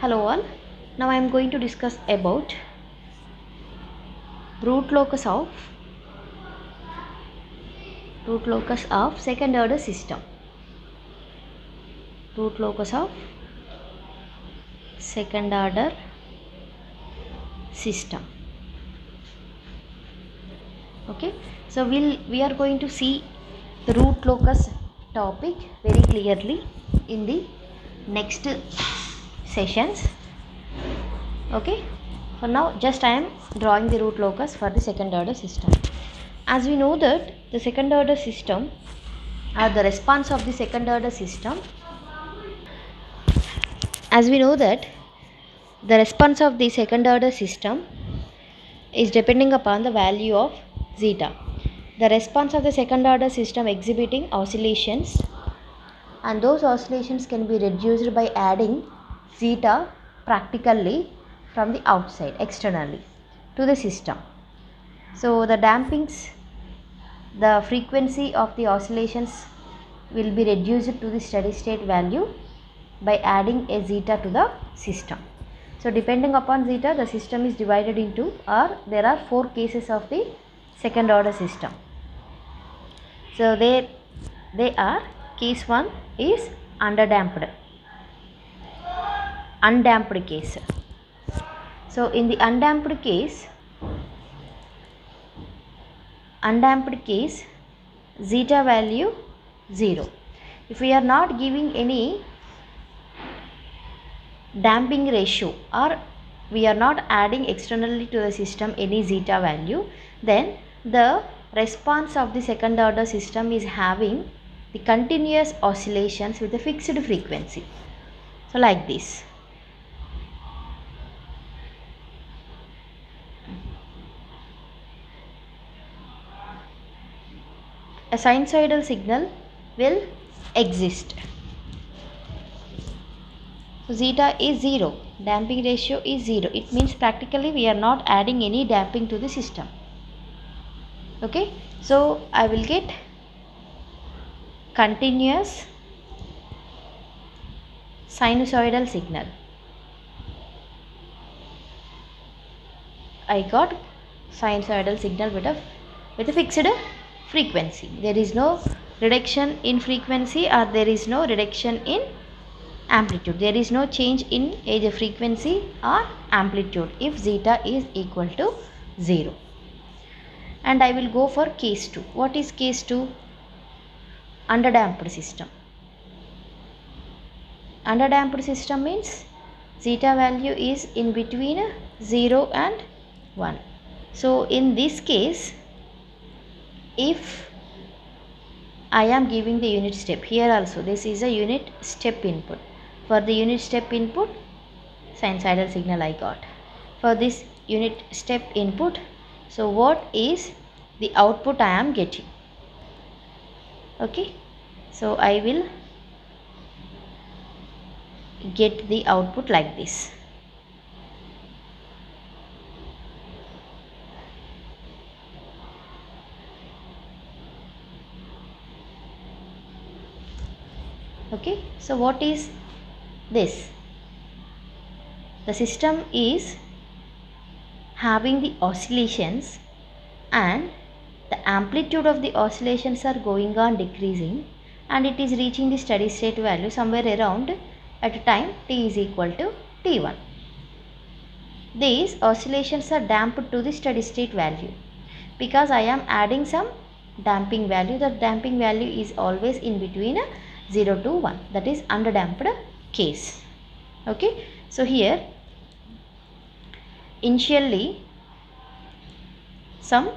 Hello all. Now I am going to discuss about root locus of second order system. Root locus of second order system. Okay. So we are going to see the root locus topic very clearly in the next sessions. Okay. For now, just I am drawing the root locus for the second order system. As we know that the second order system or the response of the second order system, as we know that the response of the second order system is depending upon the value of zeta. The response of the second order system exhibiting oscillations, and those oscillations can be reduced by adding zeta practically from the outside externally to the system. So the dampings, the frequency of the oscillations will be reduced to the steady state value by adding a zeta to the system. So depending upon zeta, the system is divided into, or there are 4 cases of the second order system. So they are: case 1 is undamped case. So in the undamped case, zeta value 0. If we are not giving any damping ratio, or we are not adding externally to the system any zeta value, then the response of the second order system is having the continuous oscillations with a fixed frequency. So like this. A sinusoidal signal will exist. So zeta is 0, damping ratio is 0. It means practically we are not adding any damping to the system. Okay, so I will get continuous sinusoidal signal. I got sinusoidal signal with a fixed frequency. There is no reduction in frequency, or there is no reduction in amplitude. There is no change in either frequency or amplitude if zeta is equal to 0. And I will go for case 2. What is case 2? Underdamped system. Underdamped system means zeta value is in between 0 and 1. So in this case, if I am giving the unit step, here also this is a unit step input. For the unit step input, sinusoidal signal I got. For this unit step input, so what is the output I am getting? Okay, so I will get the output like this. Okay, so what is this? The system is having the oscillations, and the amplitude of the oscillations are going on decreasing, and it is reaching the steady state value somewhere around at a time t is equal to t1. These oscillations are damped to the steady state value because I am adding some damping value. The damping value is always in between 0 to 1, that is underdamped case. Okay, so here initially some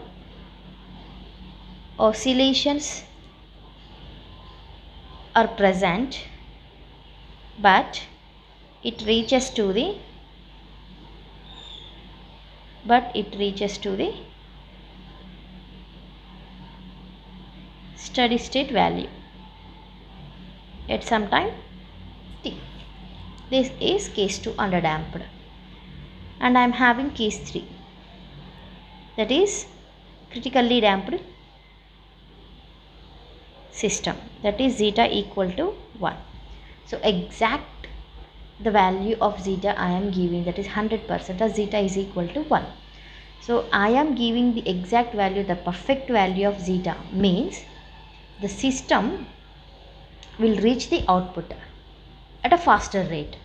oscillations are present, but it reaches to the steady state value at some time t. This is case 2 underdamped. And I am having case 3, that is critically damped system, that is zeta equal to 1. So exact the value of zeta I am giving, that is 100%, as zeta is equal to 1. So I am giving the exact value, the perfect value of zeta, means the system will reach the output at a faster rate.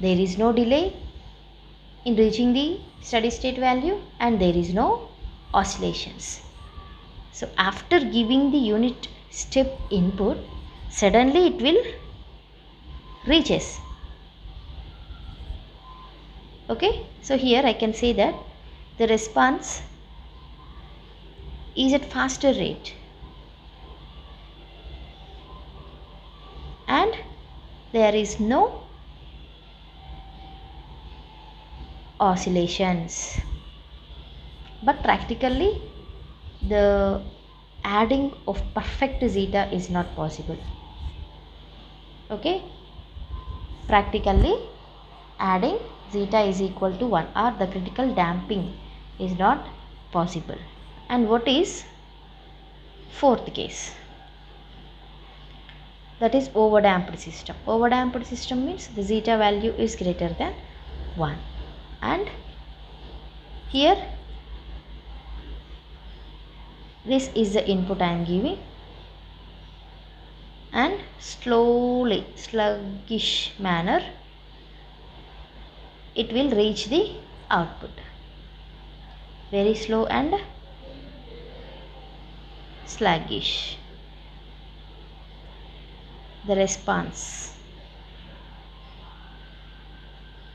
There is no delay in reaching the steady state value and there is no oscillations. So after giving the unit step input, suddenly it will reaches. Okay, so here I can say that the response is at faster rate and there is no oscillations. But practically the adding of perfect zeta is not possible. Okay, practically adding zeta is equal to 1 or the critical damping is not possible. And what is fourth case? That is overdamped system. Overdamped system means the zeta value is greater than 1 and here this is the input I am giving and slowly, sluggish manner it will reach the output. Very slow and sluggish. The response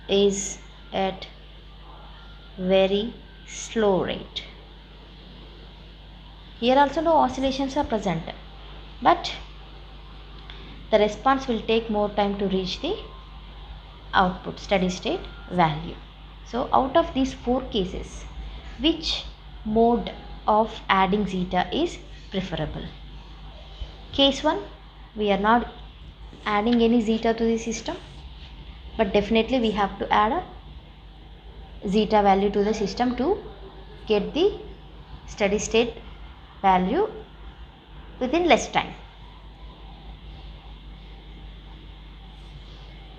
is at very slow rate. Here also no oscillations are present, but the response will take more time to reach the output steady state value. So out of these 4 cases, which mode of adding zeta is preferable? Case 1, we are not adding any zeta to the system, but definitely we have to add a zeta value to the system to get the steady state value within less time.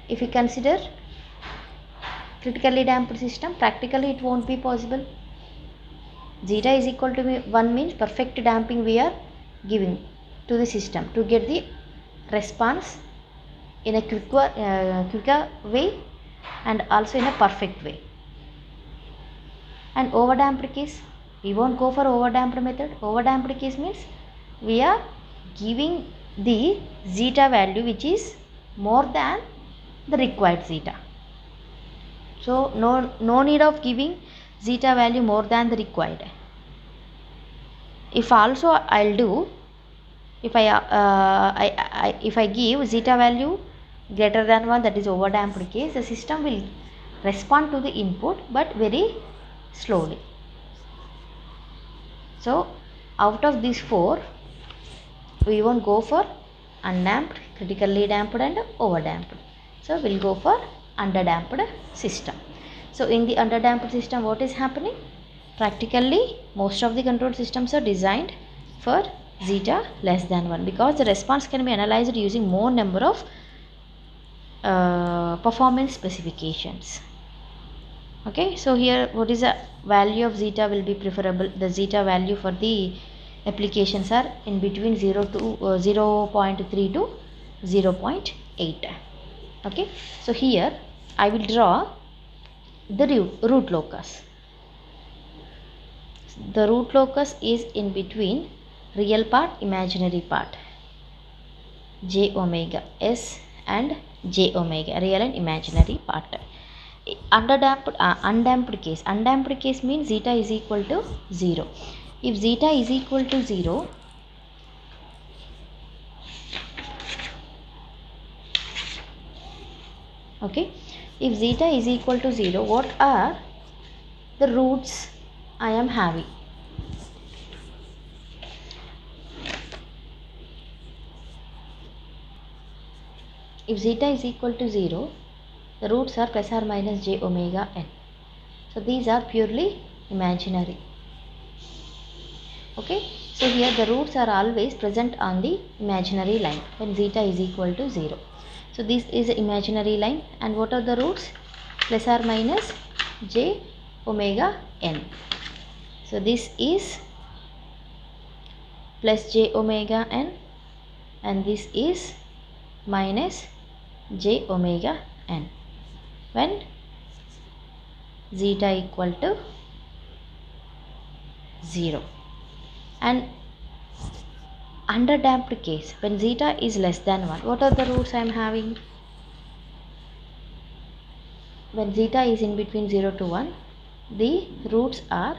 If we consider critically damped system, practically it won't be possible. Zeta is equal to 1 means perfect damping we are giving to the system to get the response in a quicker way and also in a perfect way. And overdamped case, we won't go for overdamped method. Overdamped case means we are giving the zeta value which is more than the required zeta. So no need of giving zeta value more than the required. If also I'll do, if I give zeta value greater than 1, that is overdamped case, the system will respond to the input but very slowly. So out of these 4, we won't go for undamped, critically damped and overdamped. So we'll go for underdamped system. So in the underdamped system, what is happening? Practically most of the control systems are designed for zeta less than 1 because the response can be analyzed using more number of performance specifications. Okay, so here what is the value of zeta will be preferable? The zeta value for the applications are in between 0.3 to 0.8. Okay, so here I will draw the root locus. The root locus is in between real part, imaginary part, j omega, s and j omega, real and imaginary part. Undamped case means zeta is equal to 0. If zeta is equal to 0, okay, if zeta is equal to 0, what are the roots I am having? If zeta is equal to 0, the roots are plus or minus j omega n. So these are purely imaginary. Okay, so here the roots are always present on the imaginary line when zeta is equal to 0. So this is the imaginary line, and what are the roots? Plus or minus j omega n. So this is plus j omega n, and this is minus j omega n when zeta equal to 0. And under damped case, when zeta is less than 1, what are the roots I am having? When zeta is in between 0 to 1, the roots are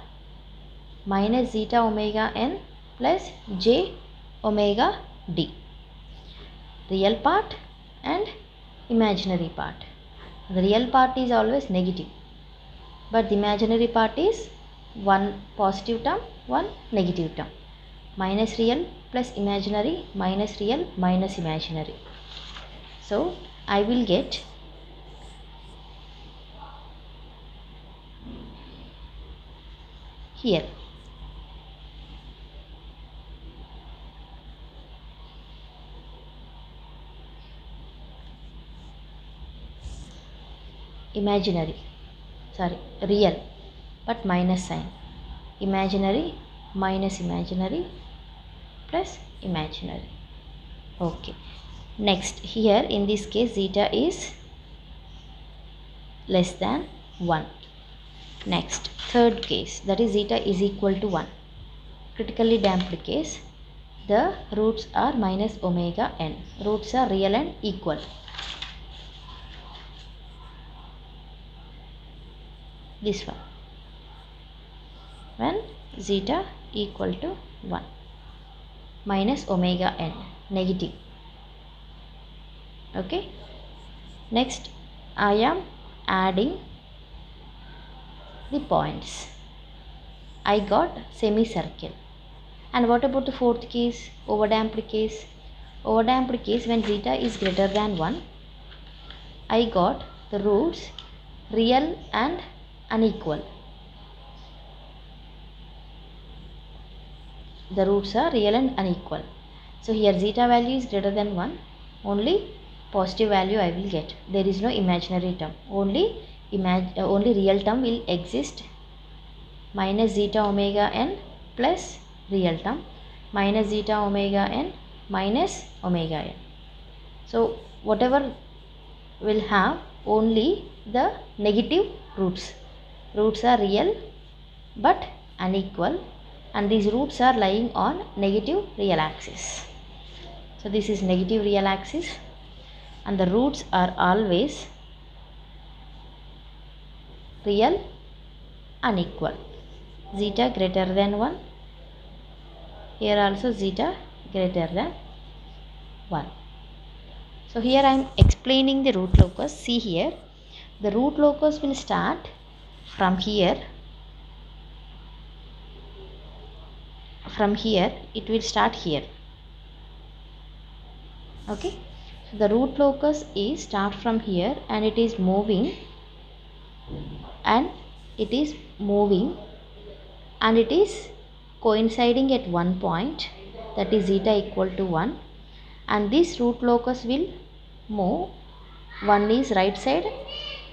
minus zeta omega n plus j omega d, real part and imaginary part. The real part is always negative, but the imaginary part is one positive term, one negative term. Minus real plus imaginary minus real minus imaginary. So I will get here real but minus sign, imaginary minus imaginary plus imaginary. Okay, next here in this case zeta is less than 1. Next, third case, that is zeta is equal to 1. Critically damped case, the roots are minus omega n. Roots are real and equal. This one, when zeta equal to 1, minus omega n, negative. Okay, next I am adding the points. I got semicircle. And what about the fourth case, overdamped case? Overdamped case, when zeta is greater than 1, I got the roots real and unequal. The roots are real and unequal. So here zeta value is greater than 1, only positive value I will get. There is no imaginary term, only real term will exist. Minus zeta omega n plus real term, minus zeta omega n minus omega n. So whatever will have only the negative roots. Roots are real but unequal, and these roots are lying on negative real axis. So this is negative real axis, and the roots are always real unequal. Zeta greater than 1, here also zeta greater than 1. So here I am explaining the root locus. See here, the root locus will start from here. From here it will start here. Okay, so the root locus is start from here, and it is moving, and it is coinciding at one point, that is zeta equal to 1, and this root locus will move. One is right side,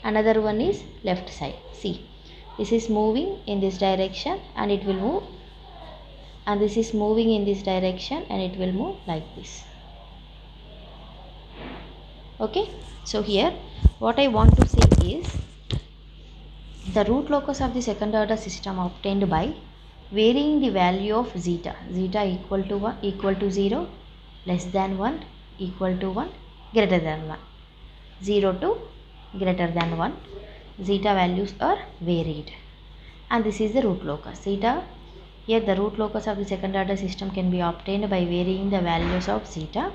another one is left side. See, this is moving in this direction and it will move, and this is moving in this direction and it will move like this. Okay, so here what I want to say is, the root locus of the second order system obtained by varying the value of zeta equal to 1, equal to 0, less than 1, equal to 1, greater than 1, 0 to greater than 1, zeta values are varied, and this is the root locus. Zeta, here the root locus of the second order system can be obtained by varying the values of zeta,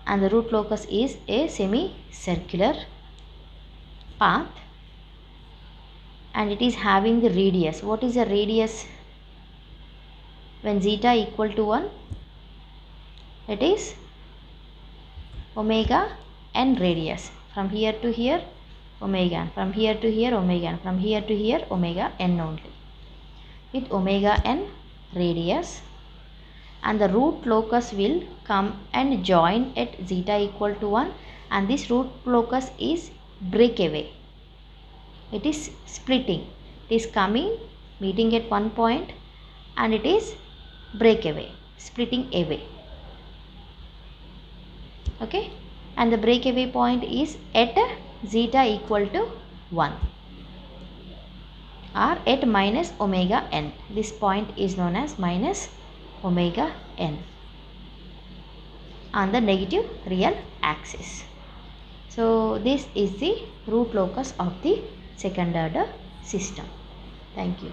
and the root locus is a semicircular path, and it is having the radius. What is the radius? When zeta equal to 1, it is omega n radius. From here to here omega n, from here to here omega n, from here to here omega n only, with omega n radius. and the root locus will come and join at zeta equal to 1, and this root locus is breakaway. It is splitting. It is coming, meeting at one point, and it is breakaway, splitting away. Okay, and the breakaway point is at zeta equal to 1 or at minus omega n. This point is known as minus omega n on the negative real axis. So this is the root locus of the second order system. Thank you.